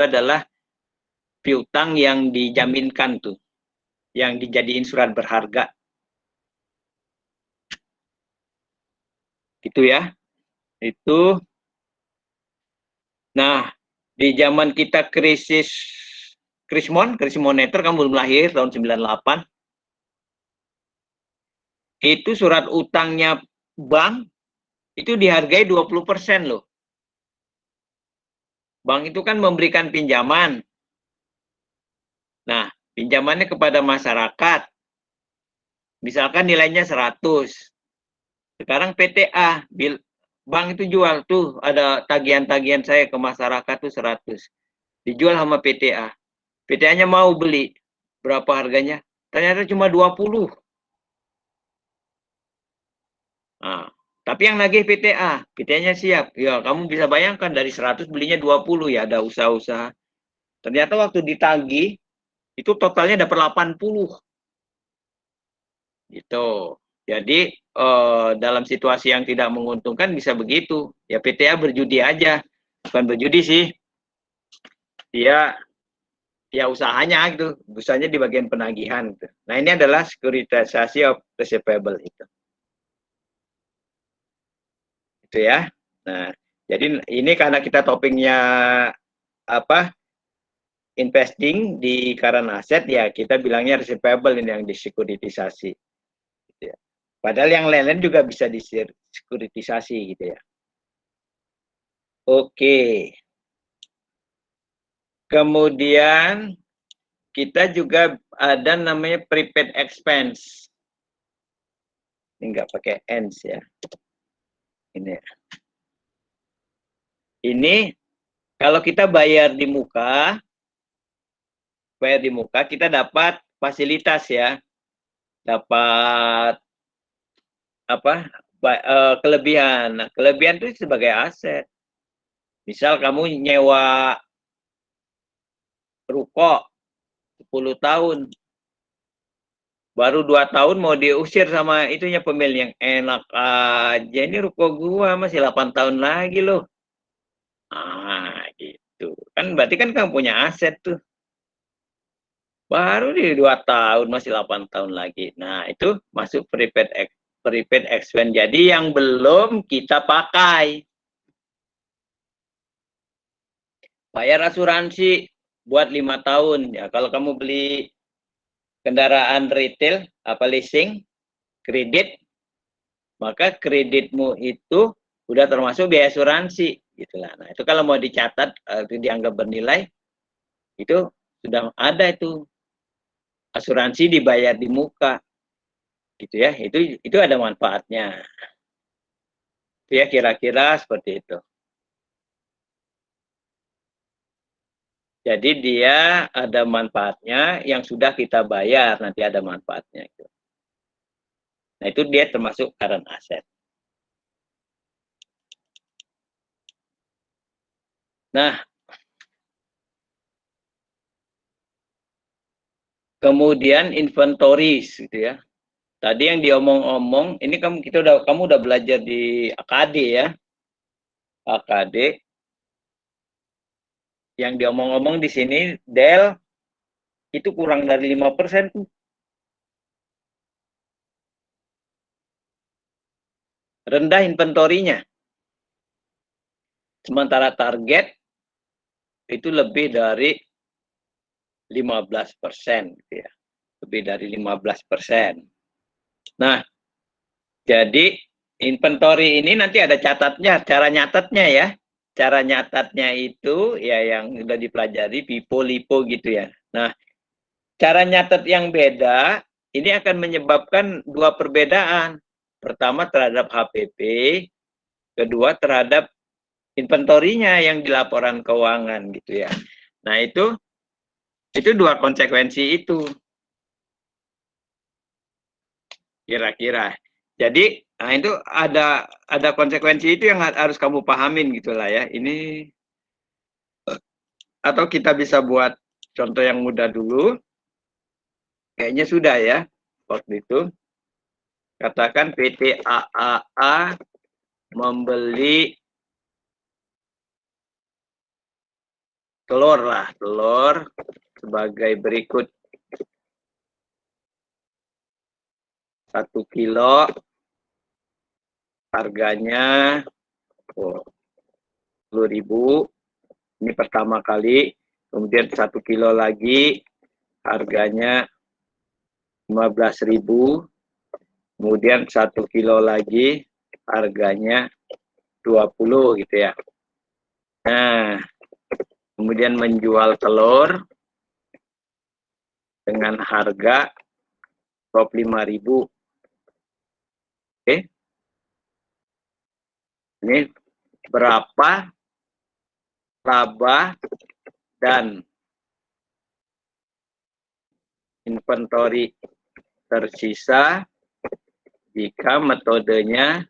adalah piutang yang dijaminkan tuh, yang dijadiin surat berharga. Gitu ya. Itu. Nah, di zaman kita krisis moneter, kamu belum lahir tahun 98. Itu surat utangnya bank itu dihargai 20% loh. Bank itu kan memberikan pinjaman. Nah, pinjamannya kepada masyarakat. Misalkan nilainya 100. Sekarang PTA, bank itu jual tuh, ada tagihan-tagihan saya ke masyarakat tuh 100. Dijual sama PTA. PTA-nya mau beli. Berapa harganya? Ternyata cuma 20. Nah, tapi yang nagih PTA, PTA-nya siap. Ya, kamu bisa bayangkan dari 100 belinya 20 ya, ada usaha-usaha. Ternyata waktu ditagih, itu totalnya dapat 80. Gitu. Jadi dalam situasi yang tidak menguntungkan bisa begitu. Ya PTA berjudi aja. Bukan berjudi sih. Dia ya usahanya gitu. Usahanya di bagian penagihan gitu. Nah, ini adalah sekuritisasi of receivable itu. Itu ya. Nah, jadi ini karena kita topiknya apa? Investing di current asset, ya kita bilangnya receivable ini yang disekuritisasi. Gitu ya. Padahal yang lain-lain juga bisa disekuritisasi gitu ya. Oke. Kemudian kita juga ada namanya prepaid expense. Ini nggak pakai ends ya. Ini. Ini kalau kita bayar di muka kita dapat fasilitas ya. Dapat apa? Kelebihan. Nah, kelebihan itu sebagai aset. Misal kamu nyewa ruko 10 tahun, baru 2 tahun mau diusir sama itunya pemilik, yang enak aja ini ruko gua masih 8 tahun lagi loh. Gitu. Kan berarti kan kamu punya aset tuh. Baru di 2 tahun masih 8 tahun lagi. Nah, itu masuk prepaid expense. Jadi yang belum kita pakai. Bayar asuransi buat 5 tahun. Ya, kalau kamu beli kendaraan retail, apa leasing, kredit, maka kreditmu itu udah termasuk biaya asuransi. Gitulah. Nah, itu kalau mau dicatat, dianggap bernilai, itu sudah ada itu. Asuransi dibayar di muka. Gitu ya. Itu ada manfaatnya. Itu ya kira-kira seperti itu. Jadi dia ada manfaatnya yang sudah kita bayar, nanti ada manfaatnya. Nah, itu dia termasuk current asset. Nah, kemudian inventories gitu ya. Tadi yang diomong-omong, ini kamu udah belajar di AKD ya. AKD yang diomong-omong di sini, Del itu kurang dari 5% tuh. Rendah inventorinya. Sementara target itu lebih dari 15%. Gitu ya. Lebih dari 15%. Nah, jadi inventory ini nanti ada catatnya, cara nyatatnya ya. Cara nyatatnya itu ya yang sudah dipelajari, pipo, lipo gitu ya. Nah, cara nyatat yang beda, ini akan menyebabkan dua perbedaan. Pertama terhadap HPP, kedua terhadap inventorinya yang di laporan keuangan gitu ya. Nah, itu dua konsekuensi itu. Kira-kira. Jadi, nah itu ada konsekuensi itu yang harus kamu pahamin gitulah ya. Ini atau kita bisa buat contoh yang mudah dulu. Kayaknya sudah ya waktu itu. Katakan PT AAA membeli telur lah, telur sebagai berikut. 1 kilo harganya 10.000. Ini pertama kali. Kemudian 1 kilo lagi harganya 15.000. Kemudian 1 kilo lagi harganya 20 gitu ya. Nah, kemudian menjual telur dengan harga 25.000. Oke. Ini berapa laba dan inventory tersisa jika metodenya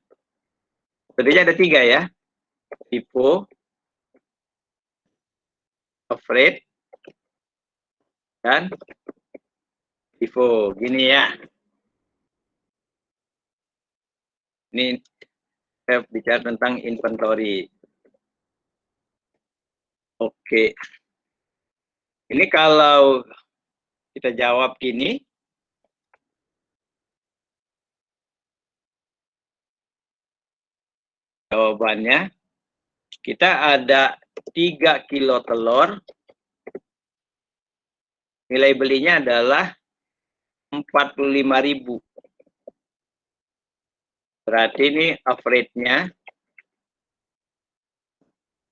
ada 3 ya. FIFO, average, dan FIFO. Gini ya. Ini saya bicara tentang inventory. Oke. Ini kalau kita jawab gini, jawabannya kita ada 3 kilo telur. Nilai belinya adalah 45.000. Berarti ini average-nya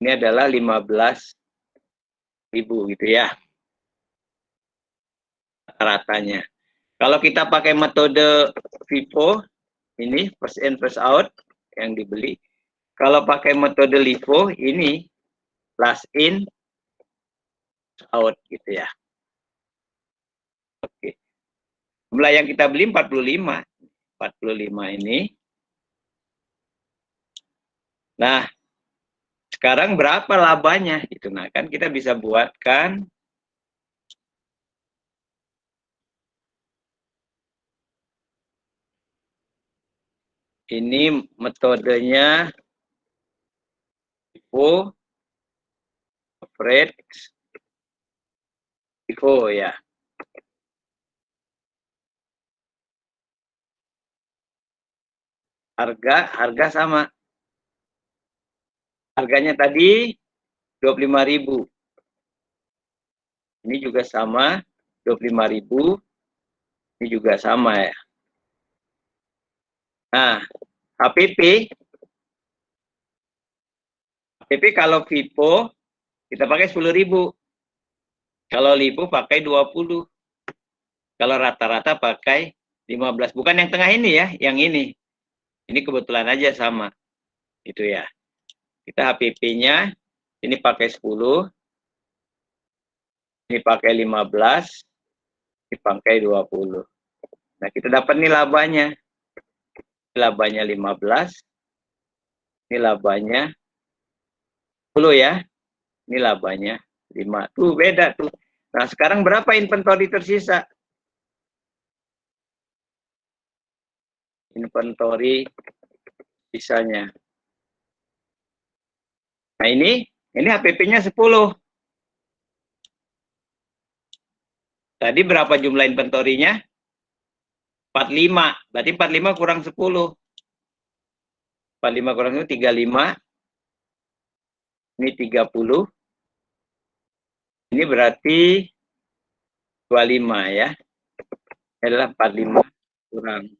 ini adalah 15.000 gitu ya. Ratanya. Kalau kita pakai metode FIFO, ini first in first out yang dibeli. Kalau pakai metode LIFO, ini last in out gitu ya. Oke. Jumlah yang kita beli 45. 45 ini. Nah, sekarang berapa labanya? Gitu. Nah, kan kita bisa buatkan ini metodenya FIFO, average, FIFO ya. Harga sama. Harganya tadi 25.000. Ini juga sama 25.000. Ini juga sama ya. Nah, HPP kalau FIFO kita pakai 10.000. Kalau LIFO pakai 20. Kalau rata-rata pakai 15. Bukan yang tengah ini ya, yang ini. Ini kebetulan aja sama. Itu ya. Kita HPP-nya ini pakai 10. Ini pakai 15. Ini pakai 20. Nah, kita dapat nih labanya. Labanya 15. Ini labanya 10 ya. Ini labanya 5. Tuh beda tuh. Nah, sekarang berapa inventory tersisa? Inventory sisanya. Nah, ini HPP-nya 10. Tadi berapa jumlah inventory-nya? 45. Berarti 45 kurang 10. 45 kurang 10, 35. Ini 30. Ini berarti 25 ya. Ini adalah 45 kurang.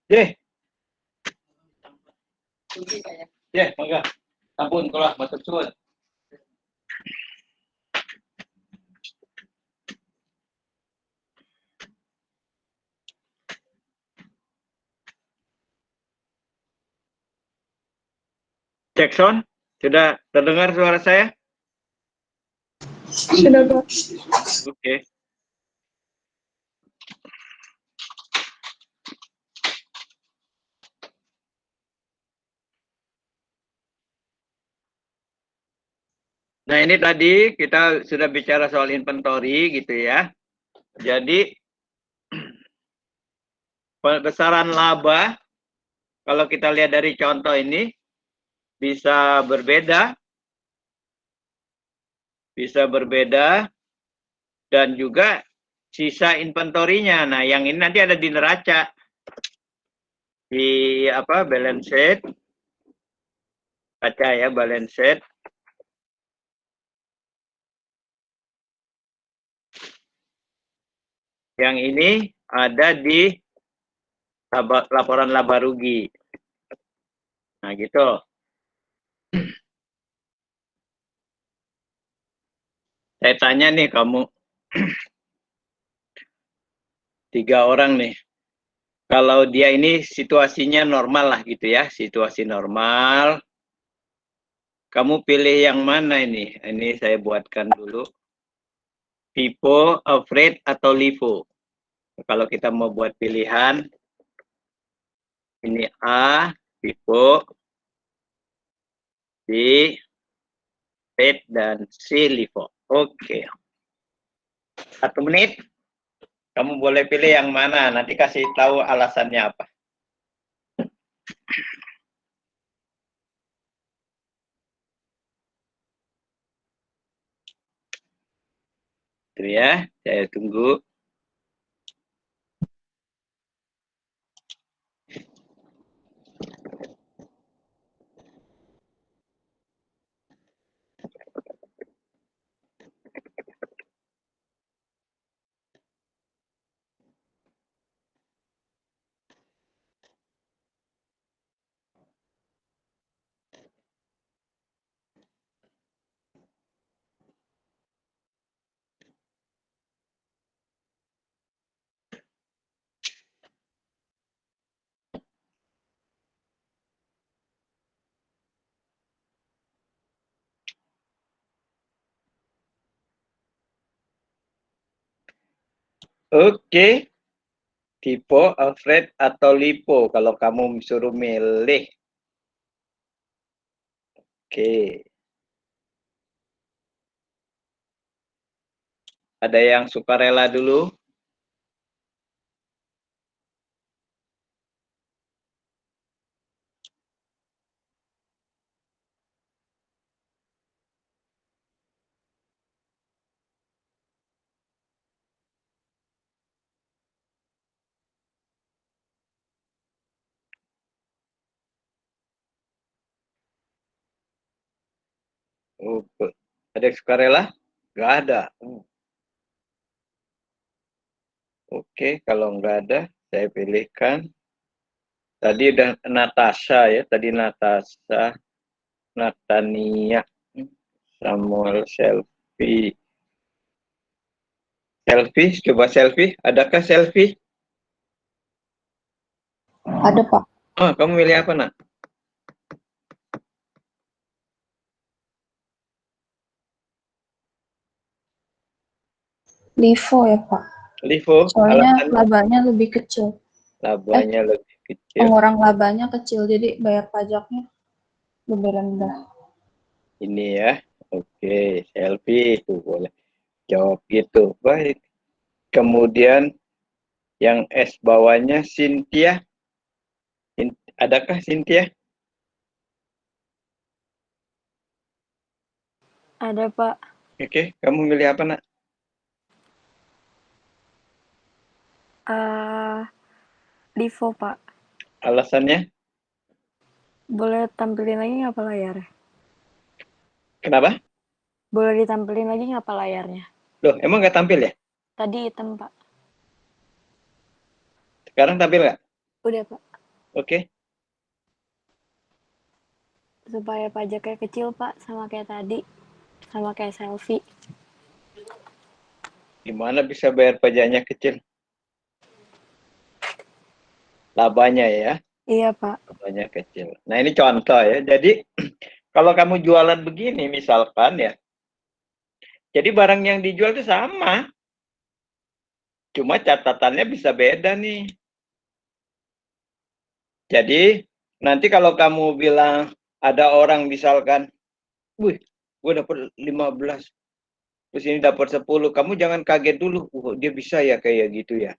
Ye, ye, mangga. Ampun, kalau matur suwun. Jackson, sudah terdengar suara saya? Sudah, Pak. Oke. Nah, ini tadi kita sudah bicara soal inventory gitu ya. Jadi besaran laba kalau kita lihat dari contoh ini bisa berbeda dan juga sisa inventorinya. Nah, yang ini nanti ada di neraca di apa balance sheet, baca ya balance sheet. Yang ini ada di laporan laba rugi. Nah, gitu. Saya tanya nih kamu 3 orang nih. Kalau dia ini situasinya normal lah gitu ya, situasi normal. Kamu pilih yang mana ini? Ini saya buatkan dulu. FIFO, Afraid, atau LIFO. Kalau kita mau buat pilihan, ini A, FIFO, B, Afraid, dan C, LIFO. Oke. 1 menit. Kamu boleh pilih yang mana. Nanti kasih tahu alasannya apa. Itu ya, saya tunggu. Oke. FIFO, Afraid, atau LIFO kalau kamu suruh milih. Oke. Ada yang sukarela dulu? Oh, ada yang sukarela? Nggak ada. Oke, kalau nggak ada, saya pilihkan. Tadi udah Natasha ya, tadi Natasha, Natania, Samuel, Selfie. Selfie, coba selfie. Adakah selfie? Ada, Pak. Oh, kamu milih apa, nak? LIFO ya, Pak. LIFO, Soalnya alasannya labanya lebih kecil. labanya lebih kecil. Pengurang labanya kecil, jadi bayar pajaknya lebih rendah. Ini ya, oke, selfie itu boleh. Jawab gitu, baik. Kemudian yang S bawahnya Cynthia. Adakah Cynthia? Ada, Pak. Oke, kamu milih apa, nak? Divo, Pak. Alasannya? Boleh tampilin lagi nggak Pak layarnya? Kenapa? Boleh ditampilin lagi nggak Pak layarnya? Loh, emang nggak tampil ya? Tadi hitam, Pak. Sekarang tampil nggak? Udah, Pak. Oke. Supaya pajaknya kecil, Pak, sama kayak tadi. Sama kayak selfie. Gimana bisa bayar pajaknya kecil? Labanya ya, Iya, Pak. labanya kecil. Nah, ini contoh ya. Jadi, kalau kamu jualan begini misalkan ya, jadi barang yang dijual itu sama. Cuma catatannya bisa beda nih. Jadi, nanti kalau kamu bilang ada orang misalkan, wih, gue dapat 15, terus ini dapat 10, kamu jangan kaget dulu, dia bisa ya kayak gitu ya.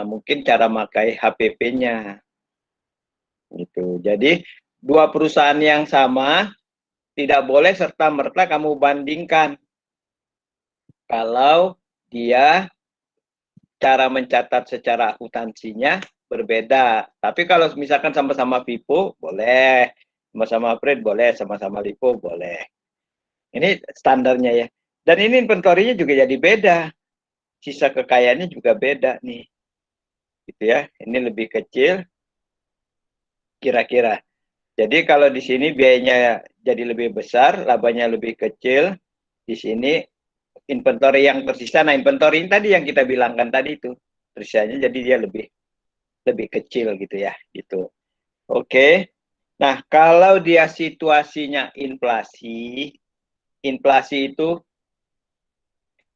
Mungkin cara pakai HPP-nya. Gitu. Jadi, dua perusahaan yang sama tidak boleh serta-merta kamu bandingkan. Kalau dia cara mencatat secara akuntansinya berbeda. Tapi kalau misalkan sama-sama FIFO, boleh. Sama-sama Fred, boleh. Sama-sama LIFO, boleh. Ini standarnya ya. Dan ini inventory-nya juga jadi beda. Sisa kekayaannya juga beda nih. Gitu ya. Ini lebih kecil, kira-kira. Jadi kalau di sini biayanya jadi lebih besar, labanya lebih kecil. Di sini inventory yang tersisa. Nah, inventory ini tadi yang kita bilangkan tadi itu. Tersisanya jadi dia lebih kecil gitu ya, gitu. Oke. Nah, kalau dia situasinya inflasi, inflasi itu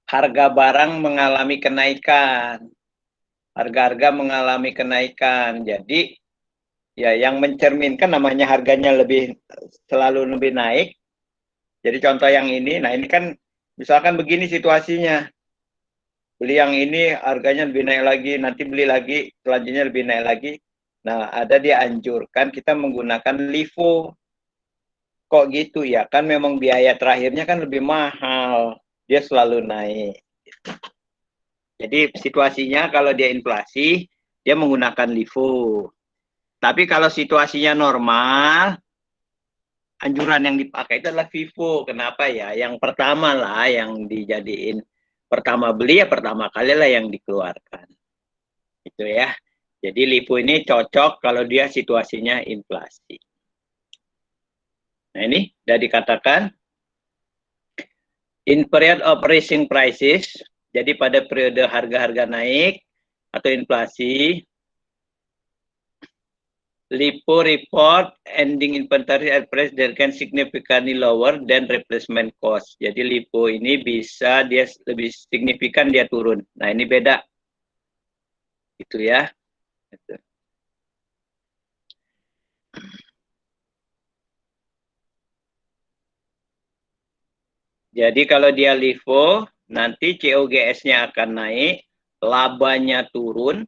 harga barang mengalami kenaikan. Harga-harga mengalami kenaikan. Jadi, ya yang mencerminkan namanya harganya selalu lebih naik. Jadi contoh yang ini, nah ini kan misalkan begini situasinya. Beli yang ini harganya lebih naik lagi, nanti beli lagi, selanjutnya lebih naik lagi. Nah, ada dianjurkan kita menggunakan LIFO. Kok gitu ya? Kan memang biaya terakhirnya kan lebih mahal. Dia selalu naik. Jadi situasinya kalau dia inflasi, dia menggunakan LIFO. Tapi kalau situasinya normal, anjuran yang dipakai itu adalah FIFO. Kenapa ya? Yang pertama lah yang dijadiin pertama beli ya pertama kali lah yang dikeluarkan. Itu ya. Jadi LIFO ini cocok kalau dia situasinya inflasi. Nah ini sudah dikatakan in period of rising prices, jadi pada periode harga-harga naik atau inflasi, LIFO report ending inventory at price that can significantly lower than replacement cost. Jadi LIFO ini bisa dia lebih signifikan dia turun. Nah ini beda, gitu ya. Gitu. Jadi kalau dia LIFO, nanti COGS-nya akan naik, labanya turun,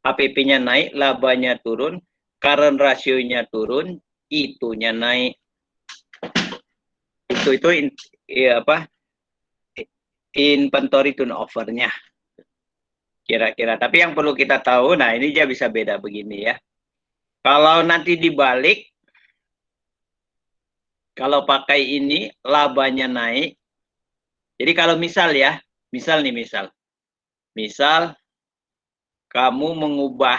HPP-nya naik, labanya turun, current ratio-nya turun, itunya naik. Itu inventory turnover-nya. Kira-kira. Tapi yang perlu kita tahu, nah ini dia bisa beda begini ya. Kalau nanti dibalik, kalau pakai ini, labanya naik. Jadi kalau misal ya, misal kamu mengubah,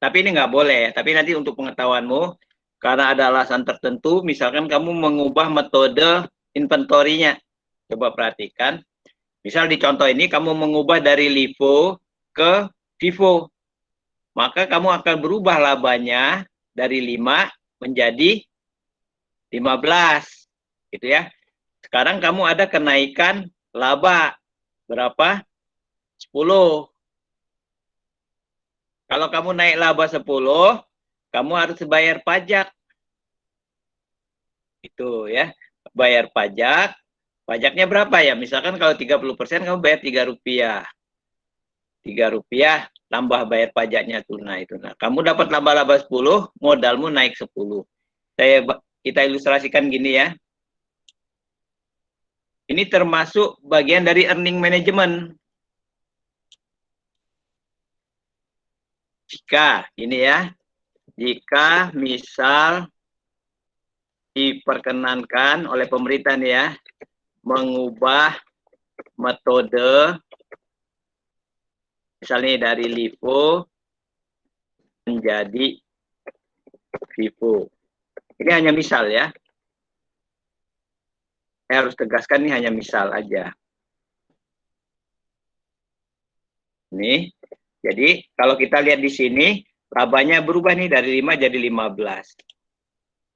tapi ini nggak boleh ya, tapi nanti untuk pengetahuanmu, karena ada alasan tertentu, misalkan kamu mengubah metode inventory-nya. Coba perhatikan. Misal di contoh ini, kamu mengubah dari LIFO ke FIFO. Maka kamu akan berubah labanya dari 5 menjadi 15. Gitu ya. Sekarang kamu ada kenaikan laba. Berapa? 10. Kalau kamu naik laba 10, kamu harus bayar pajak. Itu ya. Bayar pajak. Pajaknya berapa ya? Misalkan kalau 30% kamu bayar Rp3. Rp3 tambah bayar pajaknya tunai itu. Nah, kamu dapat laba-laba 10, modalmu naik 10. Kita ilustrasikan gini ya. Ini termasuk bagian dari earning management. Jika ini ya, jika misal diperkenankan oleh pemerintah nih ya, mengubah metode misalnya dari LIFO menjadi Vivo. Ini hanya misal ya. Saya harus tegaskan ini hanya misal aja. Ini. Jadi kalau kita lihat di sini, labanya berubah nih dari 5 jadi 15.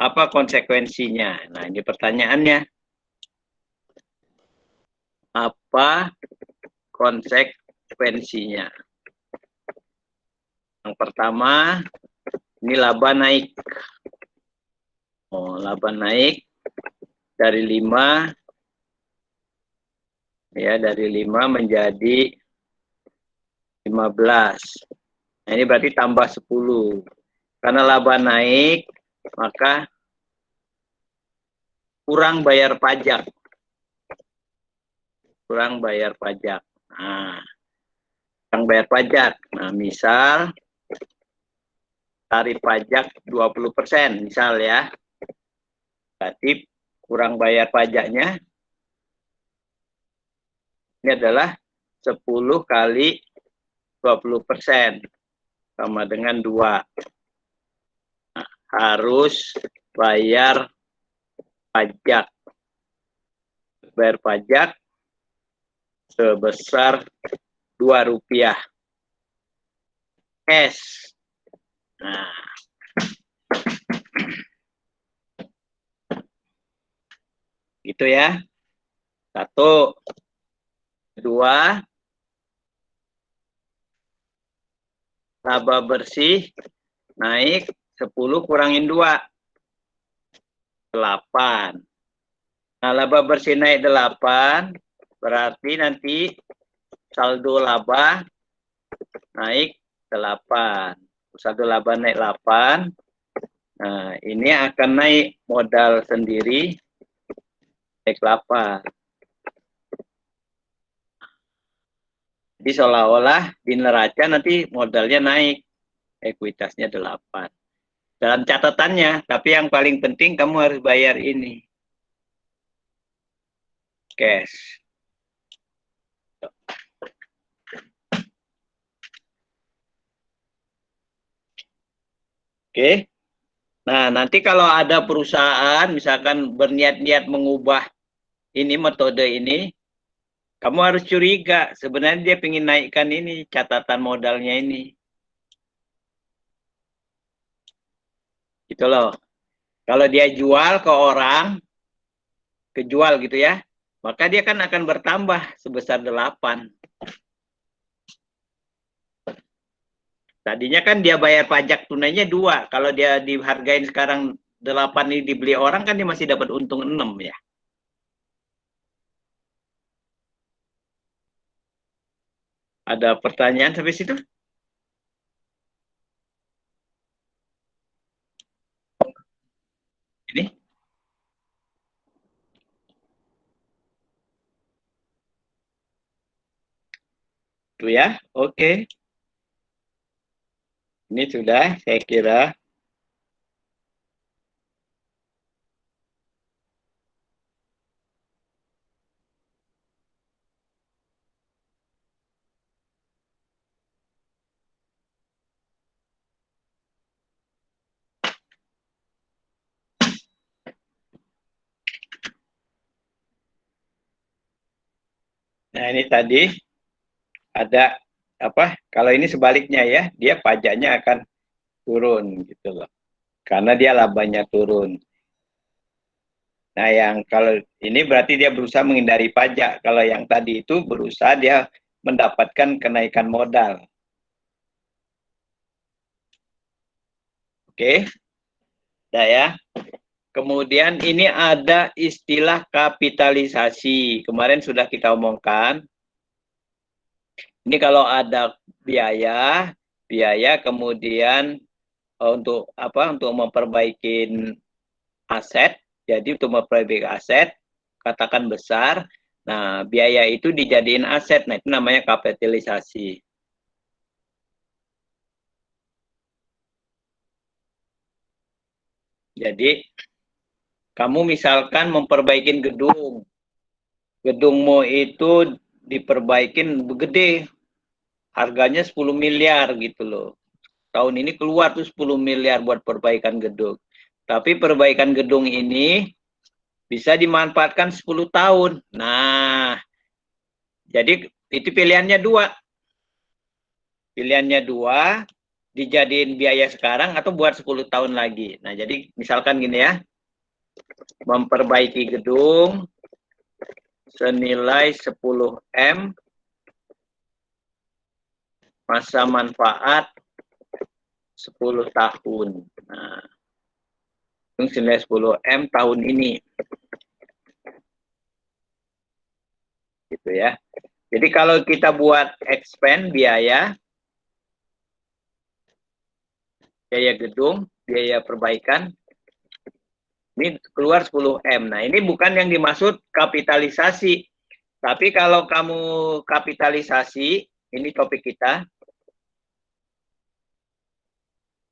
Apa konsekuensinya? Nah, ini pertanyaannya. Apa konsekuensinya? Yang pertama, ini laba naik. Oh, laba naik dari 5 ya, dari 5 menjadi 15. Nah, ini berarti tambah 10. Karena laba naik, maka kurang bayar pajak. Kurang bayar pajak. Nah, kurang bayar pajak. Nah, misal tarif pajak 20%, misal ya. Berarti kurang bayar pajaknya ini adalah 10 kali 20% sama dengan 2. Nah, harus bayar pajak. Bayar pajak sebesar Rp2. Cash. Nah, gitu ya. 1. Kedua, laba bersih naik 10 kurangin 2. 8. Nah, laba bersih naik 8, berarti nanti saldo laba naik 8. Saldo laba naik 8. Nah, ini akan naik modal sendiri naik 8. Jadi seolah-olah di neraca nanti modalnya naik, ekuitasnya 8. Dalam catatannya, tapi yang paling penting kamu harus bayar ini. Cash. Oke. Nah, nanti kalau ada perusahaan misalkan berniat-niat mengubah ini metode ini, kamu harus curiga, sebenarnya dia ingin naikkan ini, catatan modalnya ini. Gitu loh. Kalau dia jual ke orang, kejual gitu ya, maka dia kan akan bertambah sebesar 8. Tadinya kan dia bayar pajak tunainya 2. Kalau dia dihargain sekarang 8 ini dibeli orang kan dia masih dapat untung 6 ya. Ada pertanyaan sampai situ? Ini? Itu ya, oke. Ini sudah, saya kira. Nah, ini tadi ada apa? Kalau ini sebaliknya ya, dia pajaknya akan turun gitu loh. Karena dia labanya turun. Nah, yang kalau ini berarti dia berusaha menghindari pajak. Kalau yang tadi itu berusaha dia mendapatkan kenaikan modal. Oke. Nah ya. Kemudian ini ada istilah kapitalisasi. Kemarin sudah kita omongkan. Ini kalau ada biaya kemudian untuk apa? Untuk memperbaiki aset. Jadi untuk memperbaiki aset, katakan besar. Nah, biaya itu dijadiin aset. Nah, itu namanya kapitalisasi. Jadi, kamu misalkan memperbaikin gedung. Gedungmu itu diperbaikin gede. Harganya 10 miliar gitu loh. tahun ini keluar tuh 10 miliar buat perbaikan gedung. Tapi perbaikan gedung ini bisa dimanfaatkan 10 tahun. Nah, jadi itu pilihannya dua. Pilihannya dua, dijadiin biaya sekarang atau buat 10 tahun lagi. Nah, jadi misalkan gini ya, memperbaiki gedung senilai 10 M, masa manfaat 10 tahun. Nah, senilai 10 M tahun ini. Gitu ya. Jadi kalau kita buat expand biaya gedung, biaya perbaikan, ini keluar 10 M. Nah, ini bukan yang dimaksud kapitalisasi. Tapi kalau kamu kapitalisasi, ini topik kita,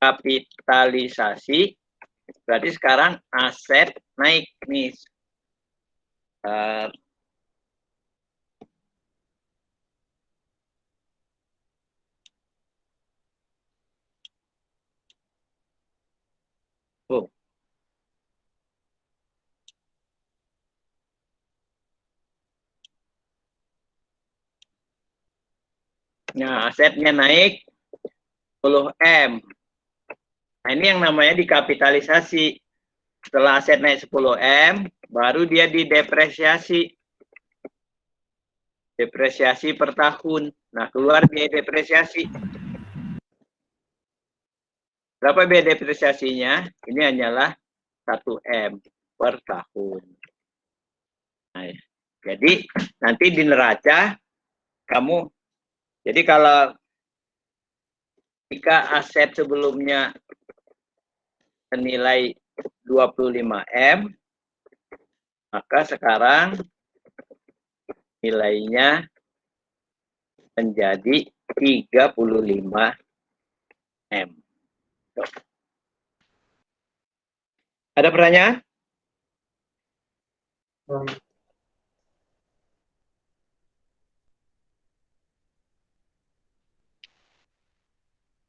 kapitalisasi, berarti sekarang aset naik nih. Nah, asetnya naik 10 M. Nah, ini yang namanya dikapitalisasi. Setelah aset naik 10 M, baru dia didepresiasi. Depresiasi per tahun. Nah, keluar biaya depresiasi. Berapa biaya depresiasinya? Ini hanyalah 1 M per tahun. Nah, jadi nanti di neraca kamu, jadi kalau jika aset sebelumnya senilai 25 M, maka sekarang nilainya menjadi 35 M. Ada pertanyaan?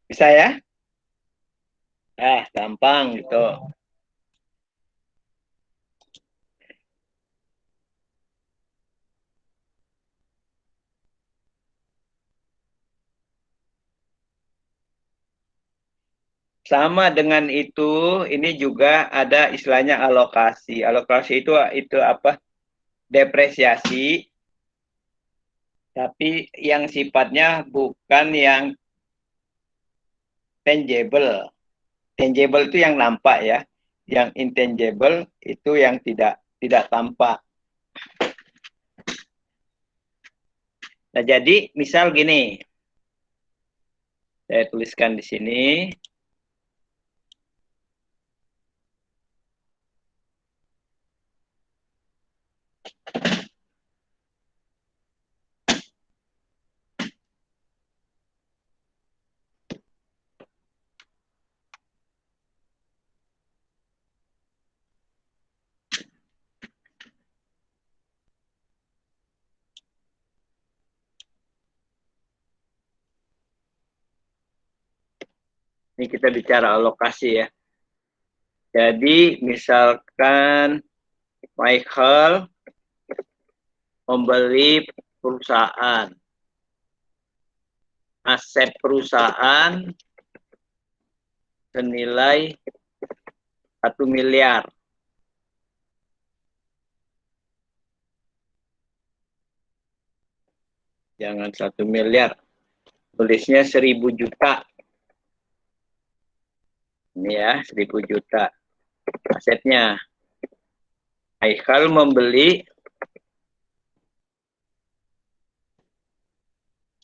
Bisa ya? Gampang gitu. Sama dengan itu, ini juga ada istilahnya alokasi. Alokasi itu apa? Depresiasi, tapi yang sifatnya bukan yang tangible. Tangible itu yang nampak ya. Yang intangible itu yang tidak tampak. Nah, jadi misal gini. Saya tuliskan di sini. Ini kita bicara alokasi ya. Jadi misalkan Michael membeli perusahaan. Aset perusahaan senilai 1 miliar. Jangan 1 miliar. Tulisnya 1.000 juta. Ini ya, 1.000 juta. Asetnya. Michael membeli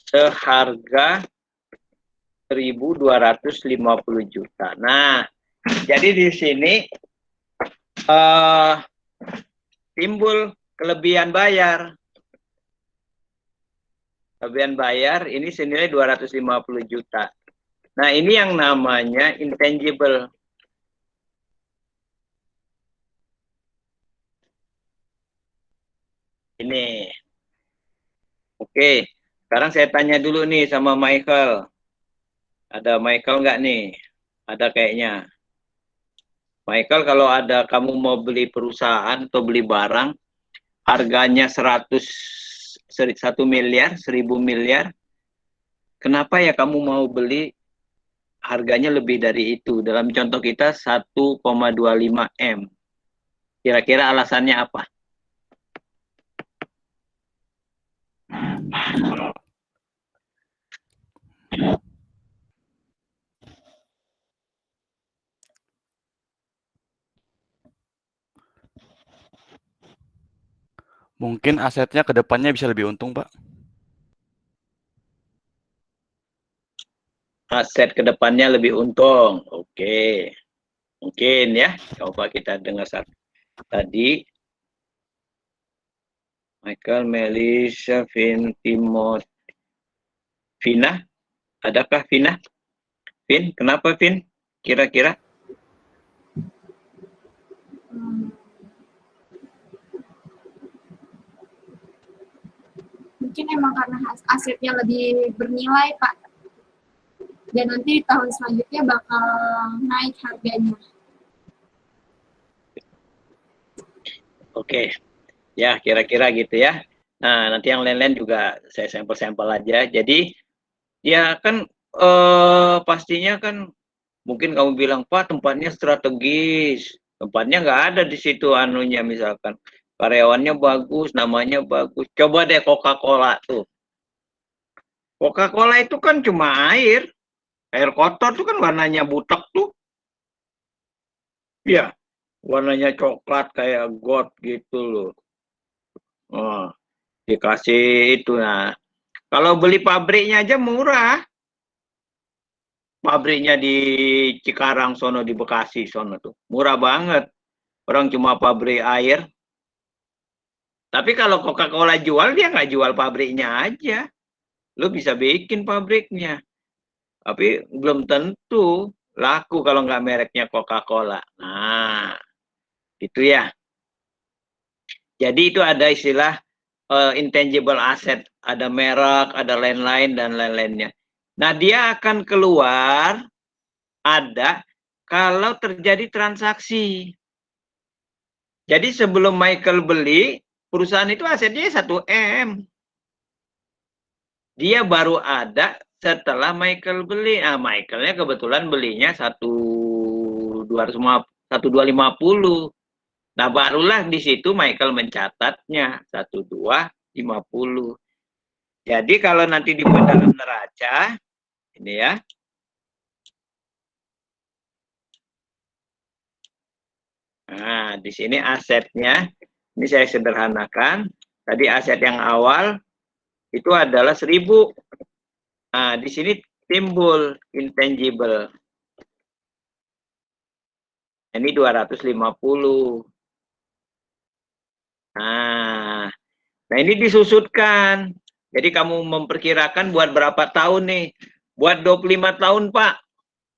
seharga 1.250 juta. Nah, jadi di sini timbul kelebihan bayar. Kelebihan bayar ini senilai 250 juta. Nah, ini yang namanya intangible. Ini. Oke, sekarang saya tanya dulu nih sama Michael. Ada Michael nggak nih? Ada kayaknya. Michael, kalau ada kamu mau beli perusahaan atau beli barang, harganya 1 miliar, 1.000 miliar, kenapa ya kamu mau beli harganya lebih dari itu? Dalam contoh kita 1,25 M. Kira-kira alasannya apa? Mungkin asetnya ke depannya bisa lebih untung, Pak. Aset ke depannya lebih untung. Oke. Mungkin ya. Coba kita dengar tadi. Michael, Melissa, Vin, Timot, Vina. Adakah Vina? Vin, kenapa Vin? Kira-kira? Mungkin emang karena asetnya lebih bernilai, Pak. Dan nanti tahun selanjutnya bakal naik harganya. Oke. Ya, kira-kira gitu ya. Nah, nanti yang lain-lain juga saya sampel-sampel aja. Jadi, ya kan pastinya kan mungkin kamu bilang, Pak, tempatnya strategis. Tempatnya nggak ada di situ anunya misalkan. Karyawannya bagus, namanya bagus. Coba deh Coca-Cola tuh. Coca-Cola itu kan cuma air. Air kotor tuh kan warnanya butek tuh. Ya, warnanya coklat kayak got gitu loh. Oh, dikasih itu. Nah, kalau beli pabriknya aja murah. Pabriknya di Cikarang sono, di Bekasi sono tuh. Murah banget. Orang cuma pabrik air. Tapi kalau Coca-Cola jual, dia nggak jual pabriknya aja. Lu bisa bikin pabriknya. Tapi belum tentu laku kalau nggak mereknya Coca-Cola. Nah, itu ya. Jadi itu ada istilah intangible asset. Ada merek, ada lain-lain, dan lain-lainnya. Nah, dia akan keluar ada kalau terjadi transaksi. Jadi sebelum Michael beli, perusahaan itu asetnya 1 M. Dia baru ada setelah Michael beli. Nah, Michaelnya kebetulan belinya 1.250. Nah, barulah di situ Michael mencatatnya 1.250. Jadi kalau nanti di dalam neraca, ini ya. Nah, di sini asetnya, ini saya sederhanakan. Tadi aset yang awal itu adalah 1.000. Nah, di sini timbul intangible. Ini 250. Nah, ini disusutkan. Jadi kamu memperkirakan buat berapa tahun nih? Buat 25 tahun, Pak.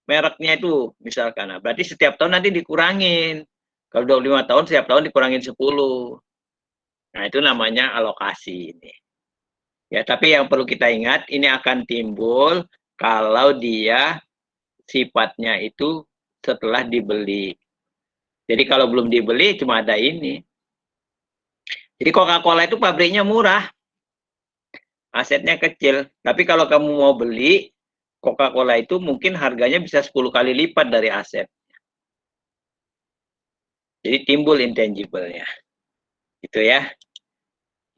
Mereknya itu misalkan. Nah, berarti setiap tahun nanti dikurangin. Kalau 25 tahun, setiap tahun dikurangin 10. Nah, itu namanya alokasi ini. Ya, tapi yang perlu kita ingat, ini akan timbul kalau dia sifatnya itu setelah dibeli. Jadi kalau belum dibeli cuma ada ini. Jadi Coca-Cola itu pabriknya murah. Asetnya kecil. Tapi kalau kamu mau beli Coca-Cola itu mungkin harganya bisa 10 kali lipat dari aset. Jadi timbul intangible-nya. Itu ya.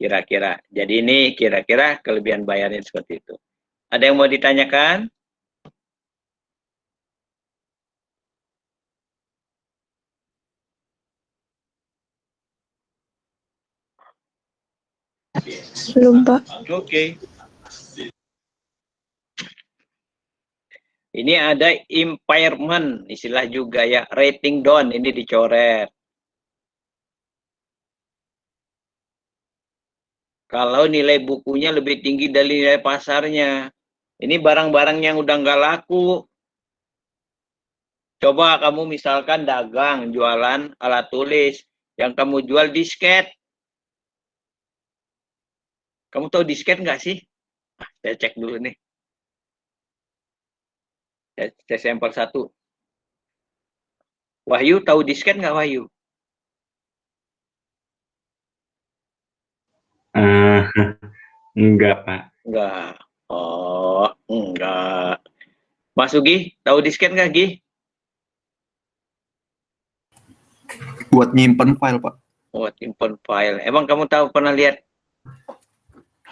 Kira-kira. Jadi ini kira-kira kelebihan bayarnya seperti itu. Ada yang mau ditanyakan? Belum, Pak. Oke. Ini ada impairment, istilah juga ya, rating down, ini dicoret. Kalau nilai bukunya lebih tinggi dari nilai pasarnya. Ini barang-barang yang udah nggak laku. Coba kamu misalkan dagang, jualan alat tulis. Yang kamu jual disket. Kamu tahu disket nggak sih? Saya cek dulu nih. Tes sampel 1. Wahyu tahu disket nggak, Wahyu? Eh, enggak, Pak. Enggak. Oh, enggak. Mas Ugi, tahu disket nggak, Gi? Buat nyimpen file, Pak. Oh, simpan file. Emang kamu tahu pernah lihat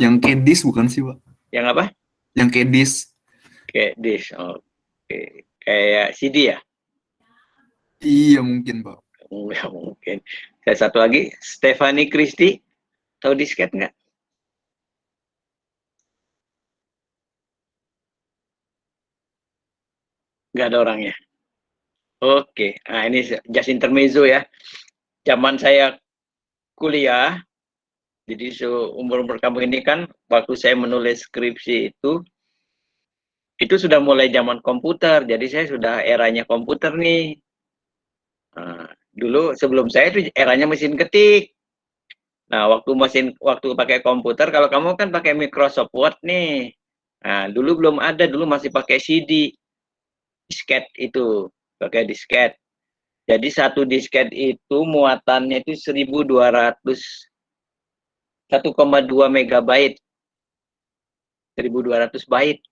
Yang kedis bukan sih, Pak? yang apa? Yang kedis. Kayak disk. Oke. Kayak CD ya? Iya, mungkin, Pak. Enggak mungkin. Saya satu lagi, Stephanie Christie. Tahu disket nggak? Nggak ada orangnya. Oke. Nah, ini just intermezzo ya. Zaman saya kuliah, jadi seumur-umur kamu ini kan, waktu saya menulis skripsi itu sudah mulai zaman komputer. Jadi saya sudah eranya komputer nih. Nah, dulu sebelum saya itu eranya mesin ketik. Nah, waktu pakai komputer, kalau kamu kan pakai Microsoft Word nih. Nah, dulu belum ada, dulu masih pakai CD, disket itu, pakai disket. Jadi satu disket itu muatannya itu 1,2 megabyte, 1.200 byte.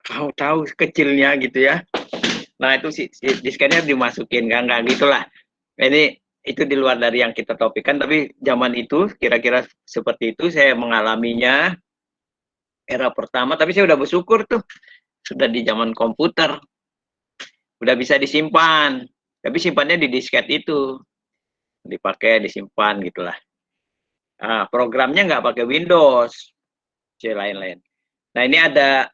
Kau tahu kecilnya gitu ya. Nah, itu si disketnya dimasukin, enggak gitulah. Ini itu di luar dari yang kita topikkan, tapi zaman itu kira-kira seperti itu saya mengalaminya era pertama, tapi saya udah bersyukur tuh sudah di zaman komputer, udah bisa disimpan, tapi simpannya di disket itu, dipakai disimpan gitulah. Nah, programnya nggak pakai Windows, lain-lain. Nah, ini ada,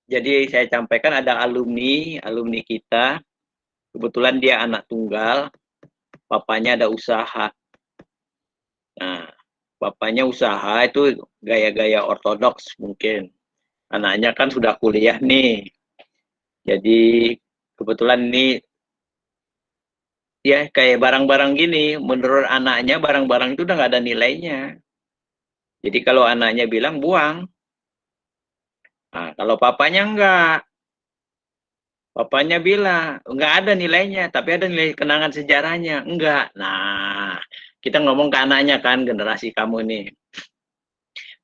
jadi saya sampaikan ada alumni kita, kebetulan dia anak tunggal, papanya ada usaha. Nah, bapaknya usaha itu gaya-gaya ortodoks mungkin. Anaknya kan sudah kuliah nih. Jadi kebetulan ini ya kayak barang-barang gini, menurut anaknya barang-barang itu udah nggak ada nilainya. Jadi kalau anaknya bilang buang, nah, kalau papanya enggak, papanya bilang nggak ada nilainya, tapi ada nilai kenangan sejarahnya, enggak. Nah, kita ngomong ke anaknya kan, generasi kamu nih.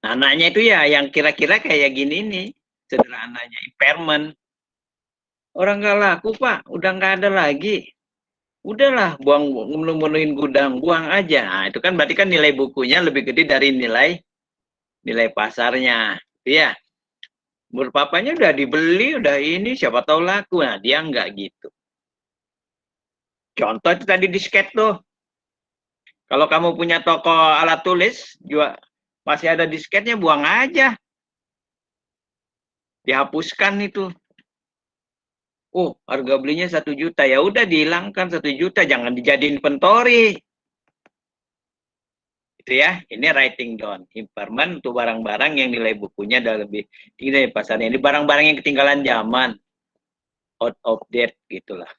Nah, anaknya itu ya yang kira-kira kayak gini nih, sederhananya, impairment. Orang nggak laku, Pak, udah nggak ada lagi. Udahlah, buang, menuhin gudang, buang aja. Nah, itu kan berarti kan nilai bukunya lebih gede dari nilai pasarnya. Iya. Menurut papanya udah dibeli, udah ini, siapa tahu laku. Nah, dia nggak gitu. Contoh itu tadi disket tuh. Kalau kamu punya toko alat tulis, juga masih ada disketnya, buang aja. Dihapuskan itu. Oh, harga belinya 1 juta. Ya udah dihilangkan 1 juta, jangan dijadiin inventory. Itu ya, ini writing down. Impairment untuk barang-barang yang nilai bukunya ada lebih tinggi dari pasarnya. Ini barang-barang yang ketinggalan zaman. Out of date gitulah.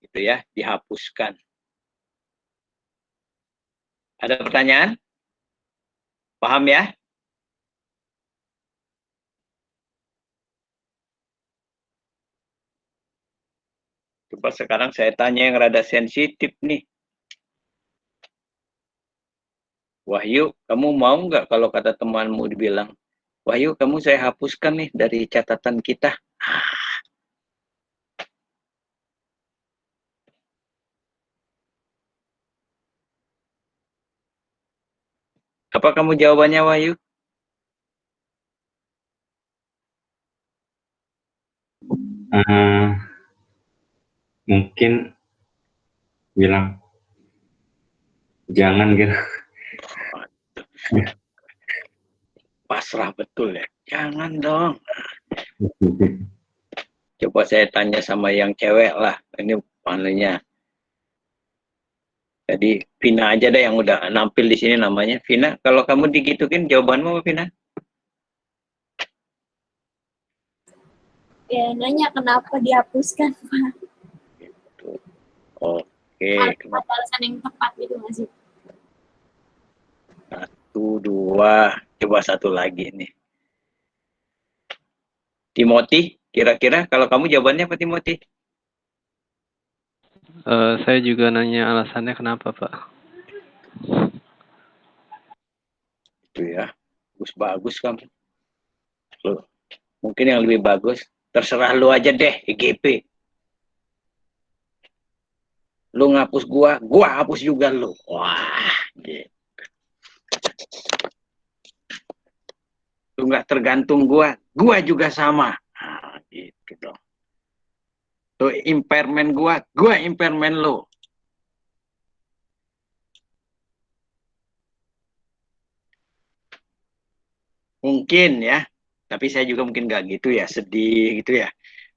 Itu ya, dihapuskan. Ada pertanyaan? Paham ya? Coba sekarang saya tanya yang rada sensitif nih. Wahyu, kamu mau nggak kalau kata temanmu dibilang, Wahyu, kamu saya hapuskan nih dari catatan kita. Apa kamu jawabannya, Wahyu? Mungkin bilang jangan gitu. Pasrah betul ya. Jangan dong. Coba saya tanya sama yang cewek lah. Ini panelnya. Jadi Vina aja deh yang udah nampil di sini namanya. Vina, kalau kamu digituin jawabanmu apa, Vina? Ya, nanya kenapa dihapuskan, Pak. Oke. Ada alasan yang tepat gitu nggak sih? 1, 2. Coba satu lagi nih. Timothy, kira-kira kalau kamu jawabannya apa, Timothy? Saya juga nanya alasannya kenapa, Pak. Itu ya, bagus kamu. Loh, mungkin yang lebih bagus, terserah lu aja deh, EGP. Lu ngapus gua hapus juga lu. Wah, gitu. Lu nggak tergantung gua juga sama. Nah, gitu dong. Lu impairment gua impairment lu. Mungkin ya, tapi saya juga mungkin nggak gitu ya, sedih gitu ya.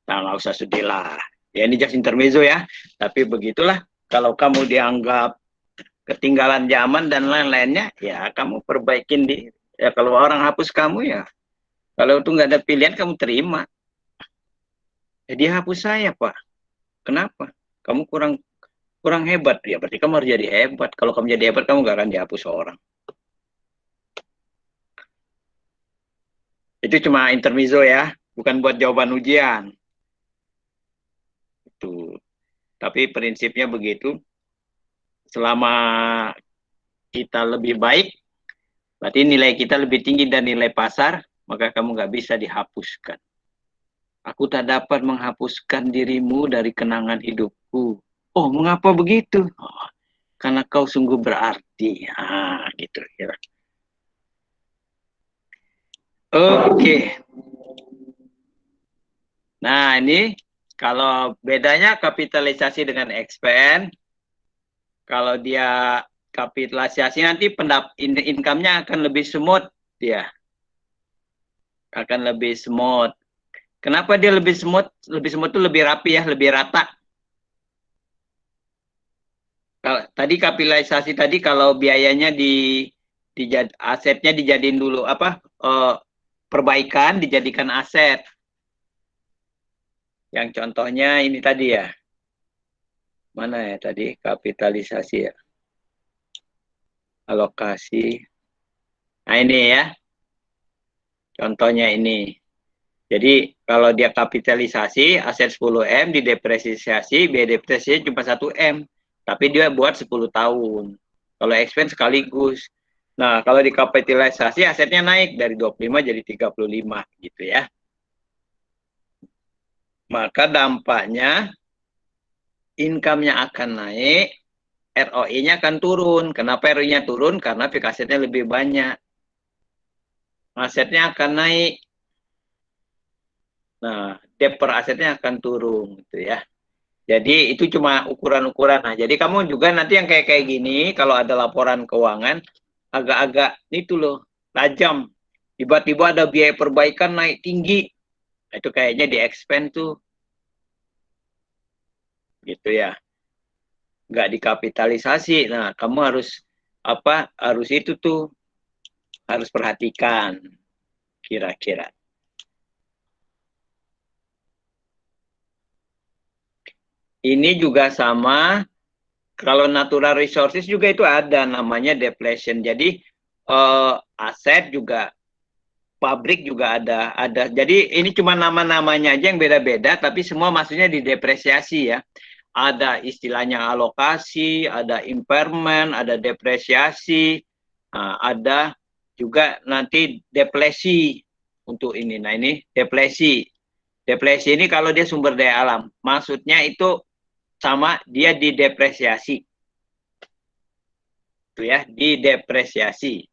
Nah, nggak usah sedih lah. Ya ini just intermezzo ya. Tapi begitulah, kalau kamu dianggap ketinggalan zaman dan lain-lainnya, ya kamu perbaikin di. Ya kalau orang hapus kamu ya, kalau itu nggak ada pilihan kamu terima. Jadi hapus saya, Pak. Kenapa? Kamu kurang hebat. Ya berarti kamu harus jadi hebat. Kalau kamu jadi hebat, kamu nggak akan dihapus orang. Itu cuma intermezzo ya, bukan buat jawaban ujian. Itu. Tapi prinsipnya begitu. Selama kita lebih baik, berarti nilai kita lebih tinggi dari nilai pasar, maka kamu nggak bisa dihapuskan. Aku tak dapat menghapuskan dirimu dari kenangan hidupku. Oh, mengapa begitu? Oh, karena kau sungguh berarti. Gitu. Ya. Oke. Nah, ini kalau bedanya kapitalisasi dengan expand, kalau dia kapitalisasi nanti income-nya akan lebih smooth dia. Akan lebih smooth. Kenapa dia lebih smooth? Lebih smooth itu lebih rapi ya, lebih rata. Kalau tadi kapitalisasi tadi kalau biayanya asetnya dijadiin dulu perbaikan dijadikan aset. Yang contohnya ini tadi ya. Mana ya tadi kapitalisasi ya. Alokasi. Nah ini ya. Contohnya ini. Jadi kalau dia kapitalisasi aset 10M didepresiasi, biaya depresiasi cuma 1M. Tapi dia buat 10 tahun. Kalau expense sekaligus. Nah, kalau dikapitalisasi asetnya naik dari 25 jadi 35 gitu ya. Maka dampaknya income-nya akan naik, ROI-nya akan turun. Kenapa ROI-nya turun? Karena fixed asetnya lebih banyak. Asetnya akan naik. Nah, debt per asetnya akan turun gitu ya. Jadi itu cuma ukuran-ukuran. Nah, jadi kamu juga nanti yang kayak gini, kalau ada laporan keuangan, agak-agak itu loh, tajam. Tiba-tiba ada biaya perbaikan naik tinggi. Nah, itu kayaknya di expand tuh. Gitu ya. Nggak dikapitalisasi. Nah, kamu harus harus itu tuh. Harus perhatikan. Kira-kira. Ini juga sama, kalau natural resources juga itu ada namanya depletion. Jadi aset juga, pabrik juga ada. Jadi ini cuma nama-namanya aja yang beda-beda, tapi semua maksudnya didepresiasi ya. Ada istilahnya alokasi, ada impairment, ada depresiasi, ada juga nanti deplesi untuk ini. Nah ini deplesi. Deplesi ini kalau dia sumber daya alam, maksudnya itu sama dia didepresiasi. Itu ya, didepresiasi.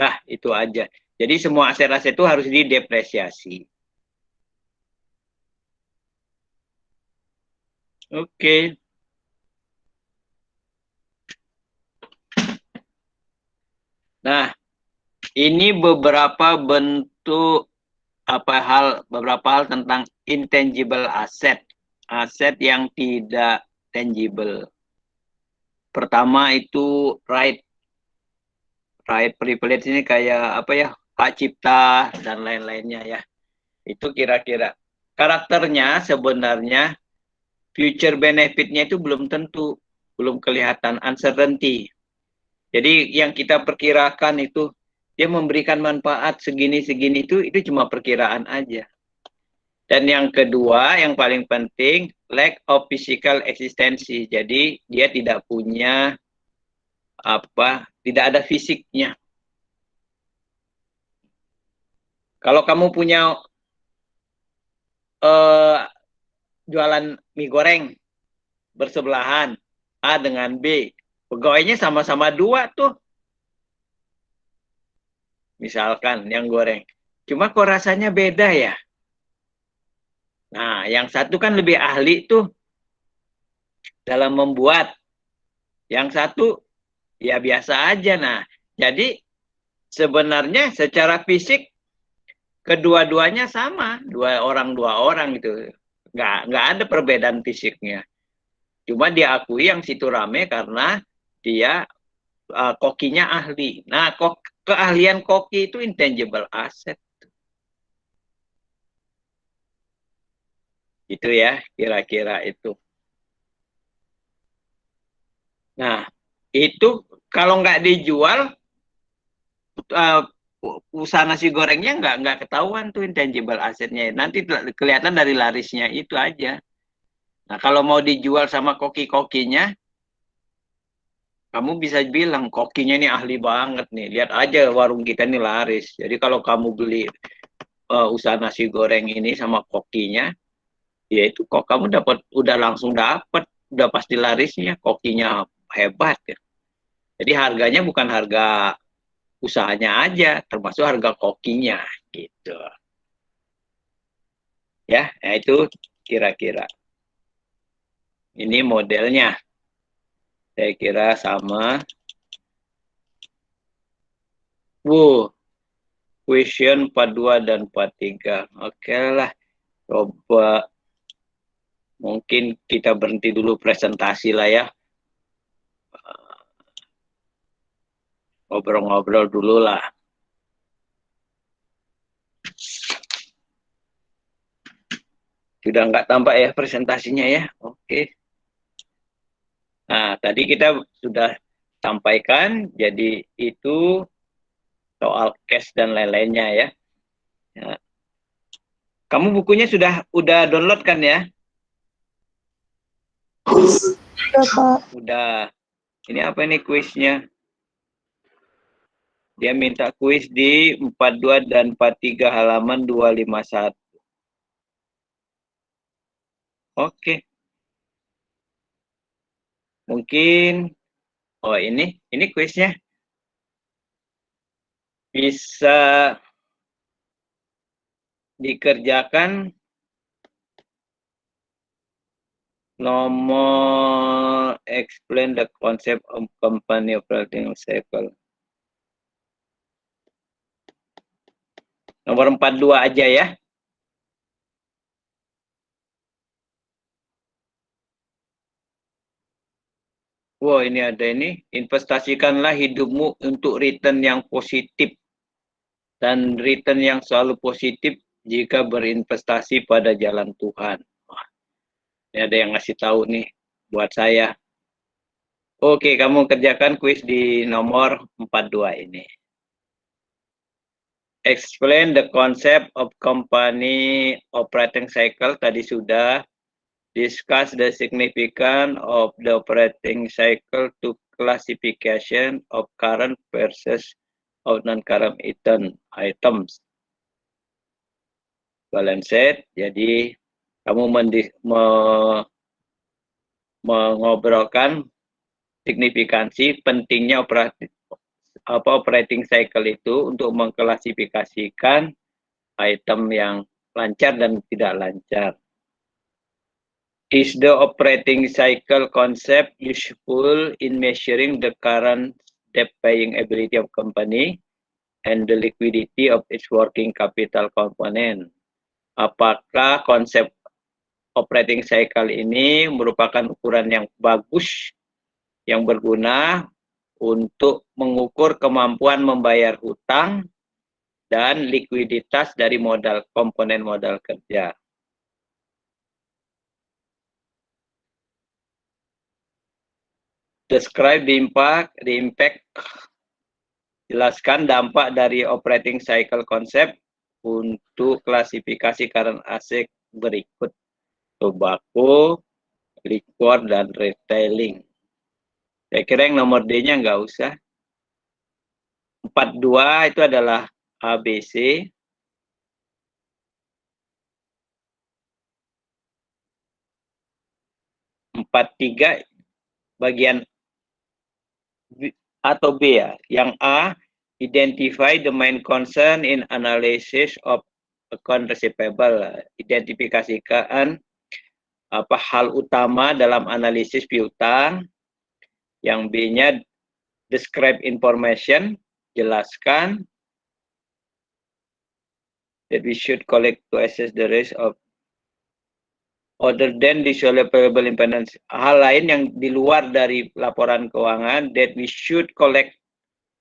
Nah, itu aja. Jadi semua aset-aset itu harus didepresiasi. Oke. Nah, ini beberapa bentuk beberapa hal tentang intangible asset. Aset yang tidak tangible. Pertama itu right privilege ini kayak hak cipta dan lain-lainnya ya. Itu kira-kira karakternya sebenarnya future benefitnya itu belum tentu, belum kelihatan, uncertainty. Jadi yang kita perkirakan itu dia memberikan manfaat segini-segini itu cuma perkiraan aja. Dan yang kedua, yang paling penting, lack of physical existency. Jadi dia tidak punya tidak ada fisiknya. Kalau kamu punya jualan mie goreng bersebelahan, A dengan B, pegawainya sama-sama 2 tuh. Misalkan yang goreng. Cuma kok rasanya beda ya? Nah, yang satu kan lebih ahli tuh dalam membuat. Yang satu ya biasa aja. Nah, jadi sebenarnya secara fisik kedua-duanya sama, dua orang gitu. Nggak ada perbedaan fisiknya. Cuma diakui yang situ rame karena dia kokinya ahli. Nah, keahlian koki itu intangible asset. Itu ya, kira-kira itu. Nah, itu kalau nggak dijual, usaha nasi gorengnya nggak ketahuan tuh intangible assetnya. Nanti kelihatan dari larisnya itu aja. Nah, kalau mau dijual sama koki-kokinya, kamu bisa bilang kokinya ini ahli banget nih. Lihat aja warung kita ini laris. Jadi kalau kamu beli usaha nasi goreng ini sama kokinya, ya itu kok kamu udah langsung dapat, udah pasti larisnya, kokinya hebat ya. Jadi harganya bukan harga usahanya aja, termasuk harga kokinya gitu. Ya, nah itu kira-kira. Ini modelnya. Saya kira sama. Question 42 dan 43. Oke lah. Coba mungkin kita berhenti dulu presentasi lah ya. Ngobrol-ngobrol dulu lah. Sudah nggak tampak ya presentasinya ya. Oke. Nah, tadi kita sudah sampaikan, jadi itu soal cash dan lain-lainnya ya. Ya. Kamu bukunya udah download kan ya? Udah, Pak. Udah. Ini apa ini kuisnya? Dia minta kuis di 42 dan 43 halaman 251. Oke. Mungkin ini kuisnya bisa dikerjakan nomor explain the concept of company operating cycle. Nomor 42 aja ya. Wow, ini ada ini. Investasikanlah hidupmu untuk return yang positif. Dan return yang selalu positif jika berinvestasi pada jalan Tuhan. Wah, ini ada yang ngasih tahu nih buat saya. Oke, kamu kerjakan kuis di nomor 42 ini. Explain the concept of company operating cycle. Tadi sudah. Discuss the significance of the operating cycle to classification of current versus of non-current items. Balance sheet. Jadi kamu mengobrolkan signifikansi pentingnya operating cycle itu untuk mengklasifikasikan item yang lancar dan tidak lancar. Is the operating cycle concept useful in measuring the current debt paying ability of company and the liquidity of its working capital component? Apakah konsep operating cycle ini merupakan ukuran yang bagus, yang berguna untuk mengukur kemampuan membayar hutang dan likuiditas dari komponen modal kerja? Describe the impact Jelaskan dampak dari operating cycle concept untuk klasifikasi current asset berikut. Tobacco, liquor, dan retailing. Saya kira yang nomor D-nya nggak usah. 42 itu adalah ABC. Empat tiga bagian atau B ya. Yang A, identify the main concern in analysis of account receivable. Identifikasikan apa hal utama dalam analisis piutang. Yang B-nya describe information, jelaskan that we should collect to assess the risk of other than the payable independence. Hal lain yang di luar dari laporan keuangan that we should collect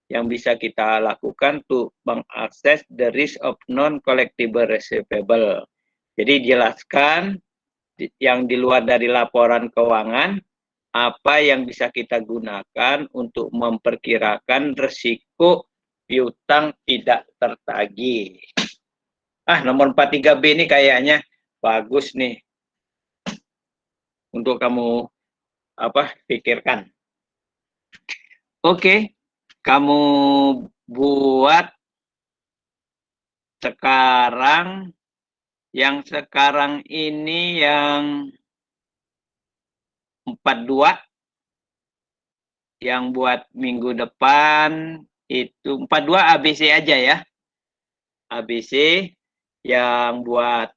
yang bisa kita lakukan to mengakses the risk of non-collectible receivable. Jadi jelaskan yang di luar dari laporan keuangan apa yang bisa kita gunakan untuk memperkirakan risiko piutang tidak tertagih. Nomor 43B ini kayaknya bagus nih untuk kamu pikirkan. Oke, kamu buat sekarang ini yang 42, yang buat minggu depan itu 42 ABC aja ya. ABC yang buat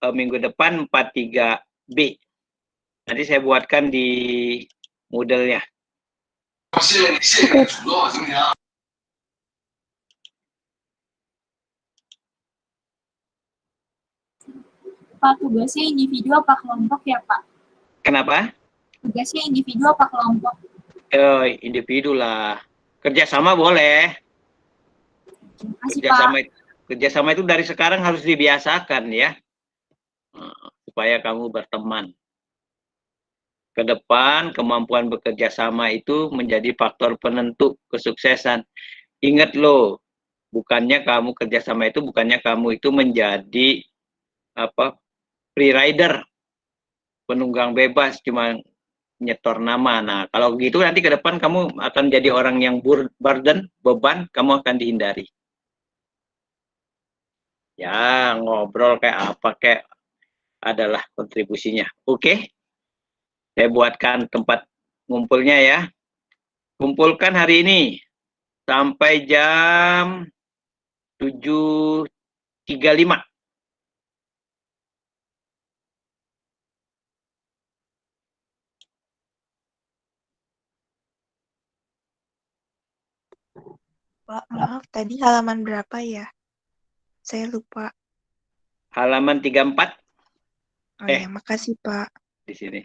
minggu depan 43B. Nanti saya buatkan di Moodle-nya. Pak, tugasnya individu apa kelompok ya, Pak? Kenapa? Tugasnya individu apa kelompok? Individu lah. Kerjasama boleh. Terima kasih, Pak. Kerjasama itu dari sekarang harus dibiasakan ya. Supaya kamu berteman. Ke depan, kemampuan bekerja sama itu menjadi faktor penentu kesuksesan. Ingat loh, bukannya kamu kerjasama itu, bukannya kamu itu menjadi free rider, penunggang bebas, cuma nyetor nama. Nah, kalau gitu nanti ke depan kamu akan jadi orang yang burden, beban, kamu akan dihindari. Ya, ngobrol kayak apa, kayak adalah kontribusinya. Oke? Saya buatkan tempat ngumpulnya ya. Kumpulkan hari ini sampai jam 7.35. Pak, maaf, tadi halaman berapa ya? Saya lupa. Halaman 34. Oh ya, makasih Pak. Di sini.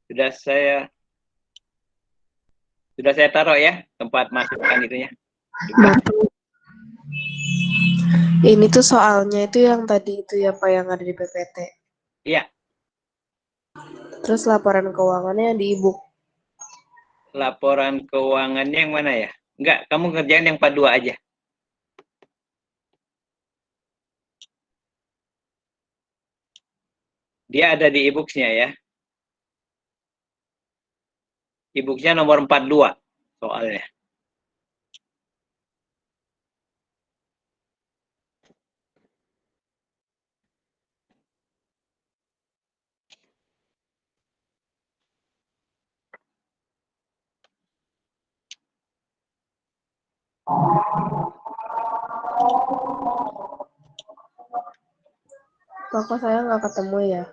Sudah saya taruh ya tempat masukkan itunya. Ini tuh soalnya itu yang tadi itu ya Pak yang ada di PPT. Iya, Terus laporan keuangannya yang di e-book. laporan keuangannya yang mana ya? Enggak, kamu kerjain yang 42 aja. Dia ada di e-books-nya ya. E-books-nya nomor 42 soalnya. Kok saya nggak ketemu ya?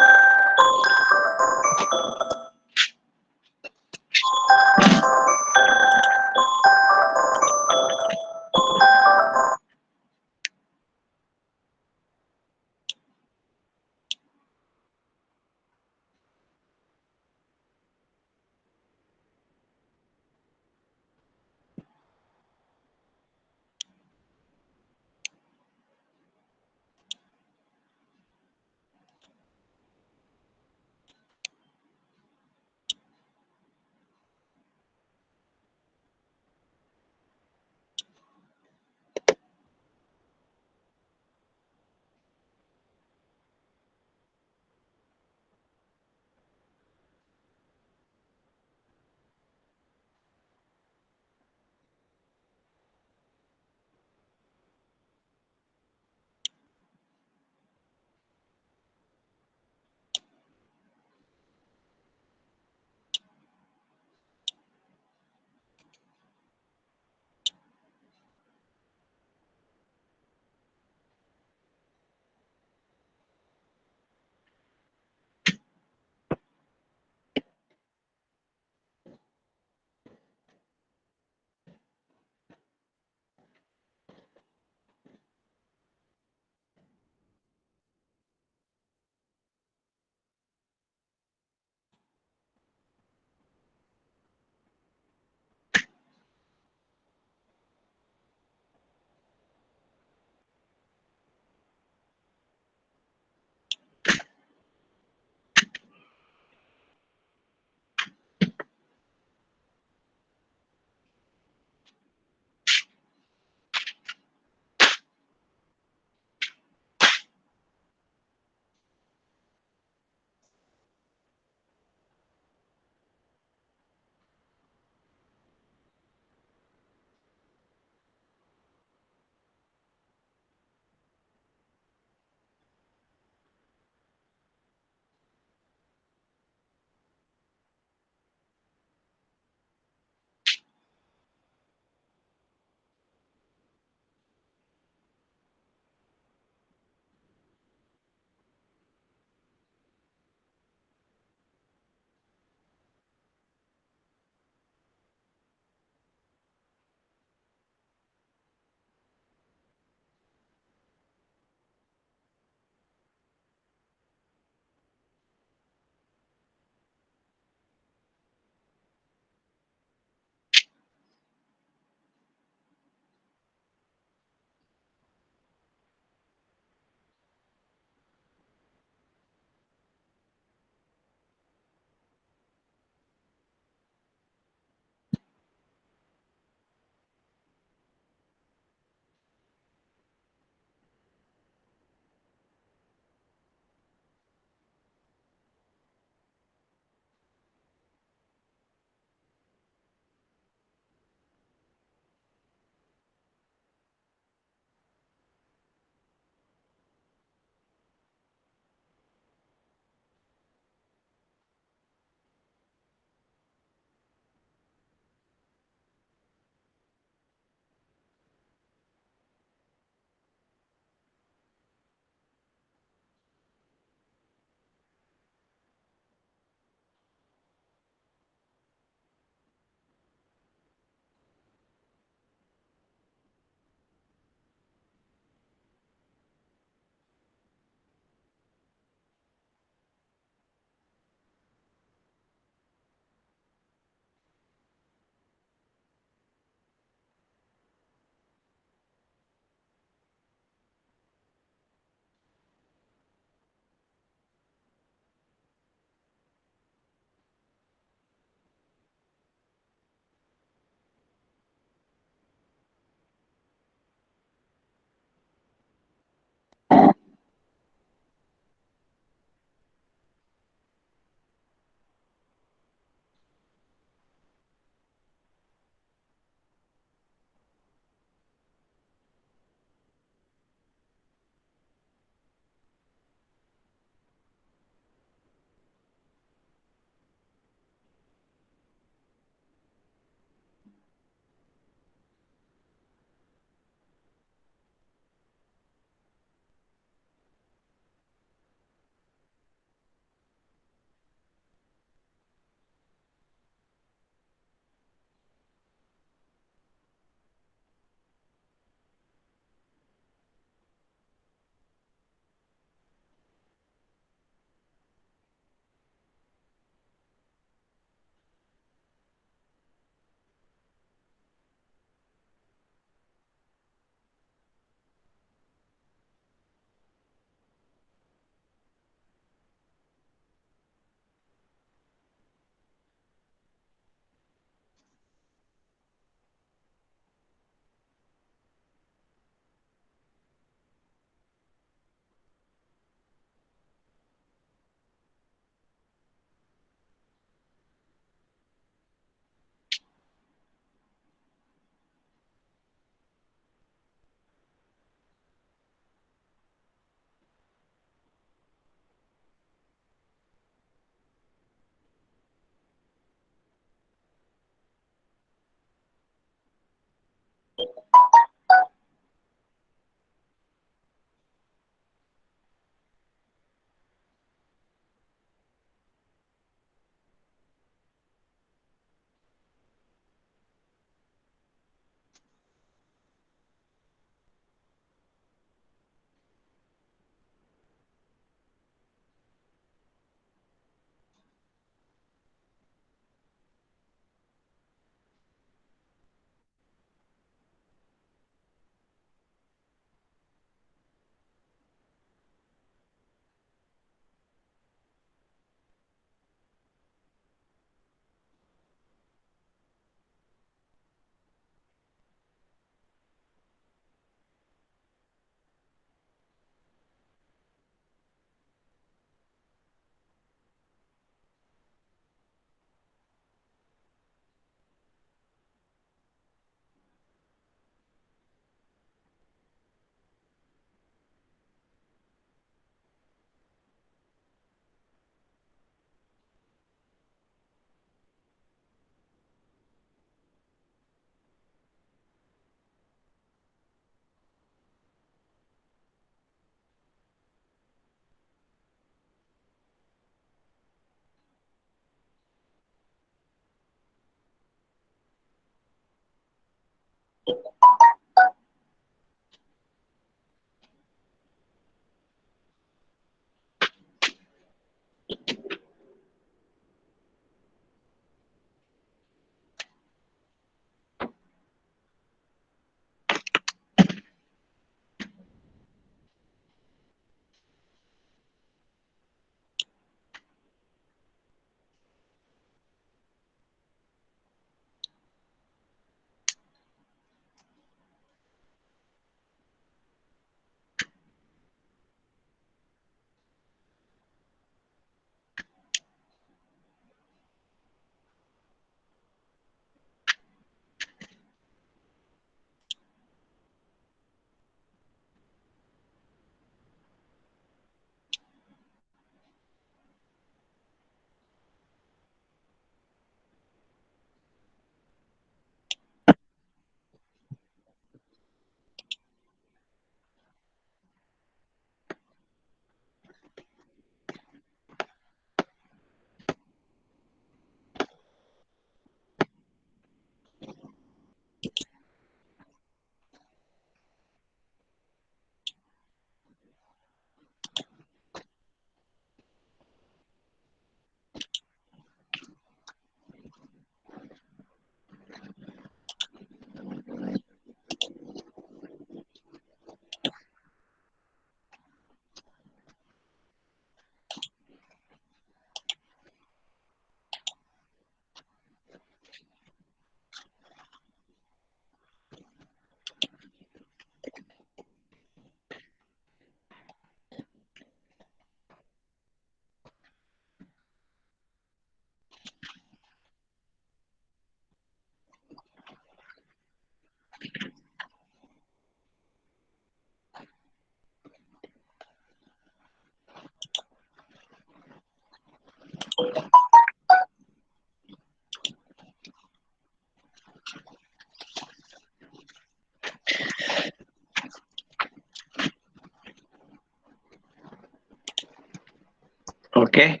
Oke,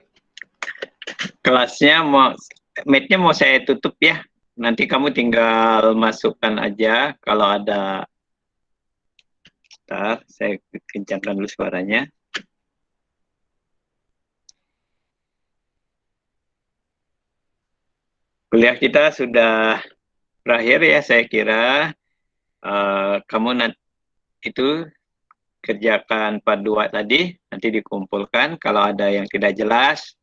kelasnya meet-nya mau saya tutup ya. Nanti kamu tinggal masukkan aja kalau ada. Bentar, saya kencangkan dulu suaranya. Kuliah kita sudah berakhir ya, saya kira. Kamu nanti itu kerjakan part 2 tadi, nanti dikumpulkan. Kalau ada yang tidak jelas,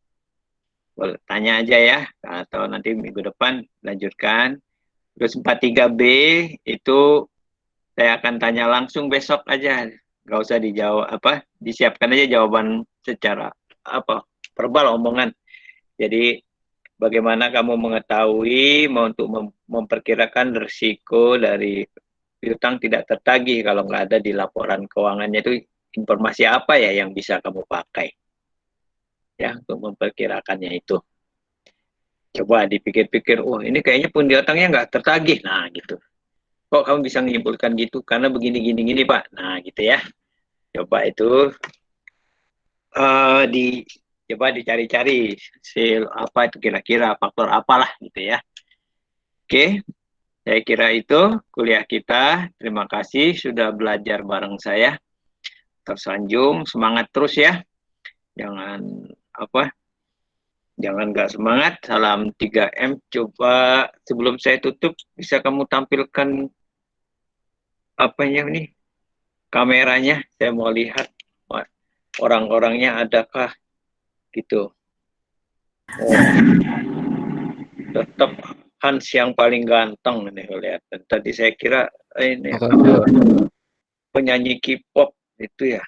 tanya aja ya, atau nanti minggu depan lanjutkan. Terus 43B itu saya akan tanya langsung besok aja, nggak usah dijawab disiapkan aja jawaban secara verbal omongan. Jadi bagaimana kamu mengetahui untuk memperkirakan risiko dari piutang tidak tertagih kalau nggak ada di laporan keuangannya, itu informasi apa ya yang bisa kamu pakai ya untuk memperkirakannya itu. Coba dipikir-pikir, ini kayaknya pun piutangnya nggak tertagih, nah gitu. kok kamu bisa menyimpulkan gitu? Karena begini, gini, gini, Pak. Nah, gitu ya. Coba itu coba dicari-cari apa itu kira-kira faktor apalah gitu ya. Oke, saya kira itu kuliah kita. Terima kasih sudah belajar bareng saya. Tersanjung, semangat terus ya. Jangan apa? Jangan nggak semangat. Salam 3M. Coba sebelum saya tutup, bisa kamu tampilkan apanya nih? Kameranya. Saya mau lihat orang-orangnya adakah gitu. Oh, tetap Hans yang paling ganteng nih lihat. Tadi saya kira ini penyanyi K-pop itu ya.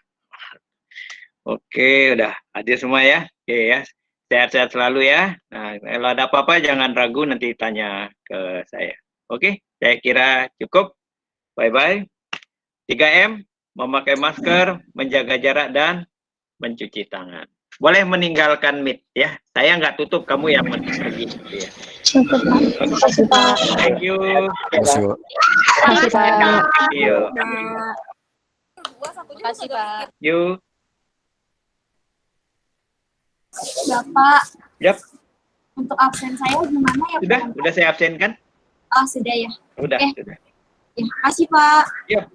Oke, udah hadir semua ya. Oke ya. Sehat-sehat selalu ya. Nah, kalau ada apa-apa jangan ragu nanti tanya ke saya. Oke, saya kira cukup. Bye-bye. 3M, memakai masker, menjaga jarak, dan mencuci tangan. Boleh meninggalkan meet ya. Saya nggak tutup, kamu yang pergi. Ya. Terima kasih, Pak. Thank you. Makasih, Pak. Makasih, Pak. Thank you. Makasih, Pak. You. Bapak, Yap. untuk absen saya gimana ya Sudah, Pak? sudah saya absenkan. Oh, sudah ya. Udah, Oke. sudah. Ya, makasih Pak. Yuk.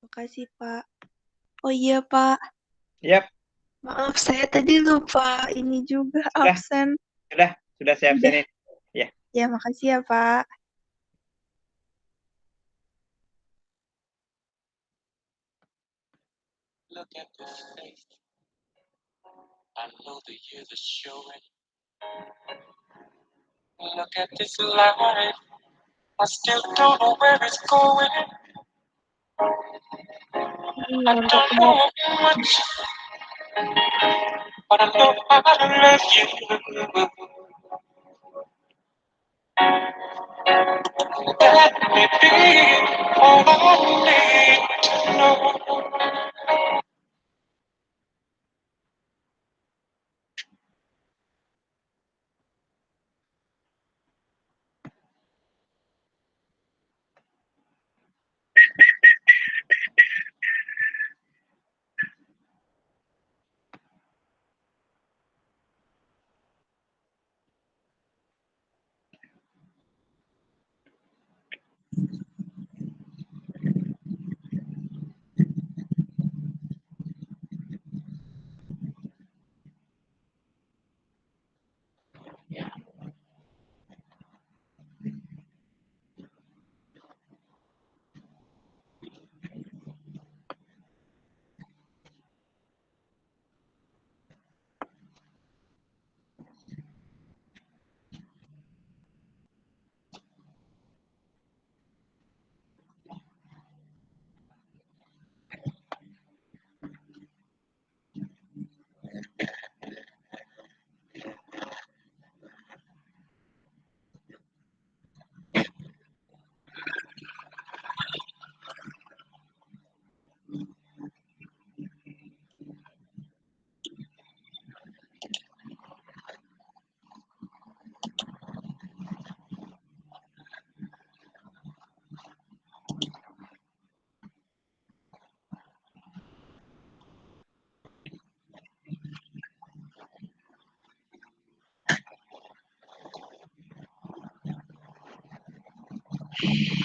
Makasih, Pak. Oh iya, Pak. Yap. Maaf, saya tadi lupa ini juga Sudah. absen. Sudah saya absenin. Ya. Ya, makasih ya, Pak. Look at the face. I know the years are showing. Look at this life. I still don't know where it's going. I don't know much, but I know how to love you. That may be all I need to know. Pak.